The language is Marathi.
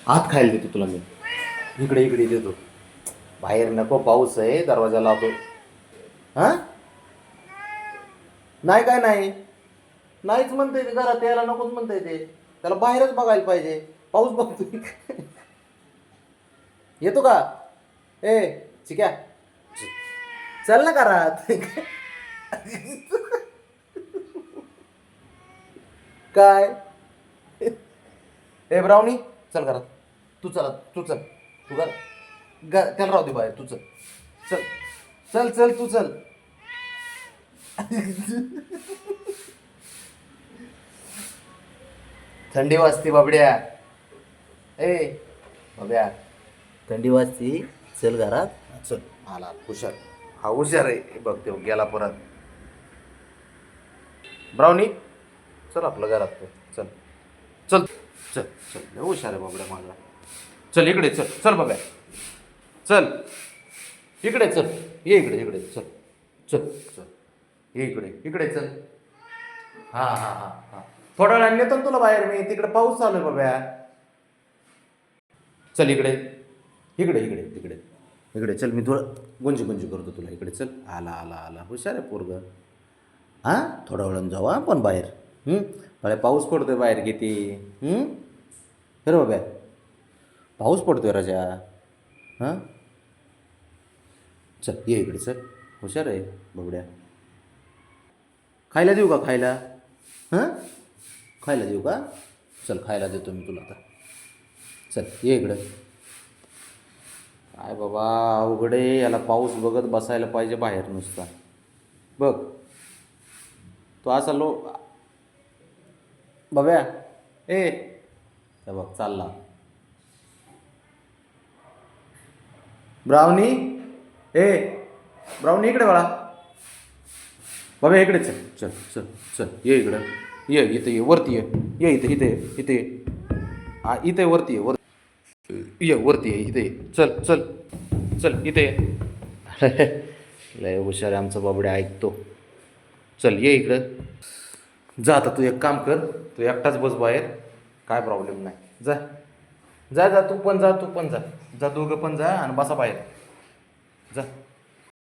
आत खायला देतो तुला मी. इकडे इकडे देतो. बाहेर नको, पाऊस आहे, दरवाजा लावतो. हां, नाही काय नाही, नाहीच म्हणते ते, घरात यायला नकोच म्हणते ते, त्याला बाहेरच बघायला पाहिजे. पाऊस बघतोय. येतो का? ए चिक्या, चल ना घरात. काय? ए ब्राउनी, चल घरात. तू चल, तू चल, तू घर त्याला राहू दे बाहेर, तू चल. चल चल चल तू चल. थंडी वाजते बाबड्या. ए बाब्या, थंडी वाजती, चल घरात. चल. आला हुशार, हा हुशार आहे. बघ ते गेला परत. ब्राउनी, चल आपलं घरात तो. चल चल चल चल, लय हुशार आहे बाबड्या माझा. चल इकडे, चल चल बाब्या, चल इकडे, चल ये इकडे, इकडे चल. चल चल, ये इकडे, इकडे चल. हां हां हां हां, थोड्या वेळाने नेतो ना तुला बाहेर मी. तिकडे पाऊस चालू आहे बाब्या. चल इकडे, इकडे इकडे इकडे इकडे चल. मी थोडं गुंजी गुंजी करतो तुला. इकडे चल. आला आला आला, हुशार आहे पोरग. हां, थोड्या वेळानं जाऊ आपण बाहेर. बाळ्या, पाऊस पडतोय बाहेर किती. बरं बाब्या, पाऊस पडतोय राजा. हां, चल ये इकडे, चल. हुशार आहे बाबड्या. खायला देऊ का खायला? हां, खायला देऊ का? चल खायला देतो मी तुला आता. चल ये इकडं. काय बाबा, अवघड आहे याला. पाऊस बघत बसायला पाहिजे बाहेर नुसता. बघ तो असा बाब्या, ए त्या बघ चालला. ब्राउनी, ए ब्राउनी इकडे बाळा. बाबा इकडे चल, चल चल चल, ये इकडं. ये इथं, ये वरती, ये इथं, इथे इथे. हा इथे वरती, ये ये वरती, ये इथे. चल चल चल इथे. लय हुशार आहे आमचा बाबड्या, ऐकतो. चल ये इकडं. जा आता, तू एक काम कर, तू एकटाच बस बाहेर, काय प्रॉब्लेम नाही. जा जा जा, तू पण जा, तू पण जा. जा दोघं पण जा आणि बसा बाहेर. जा.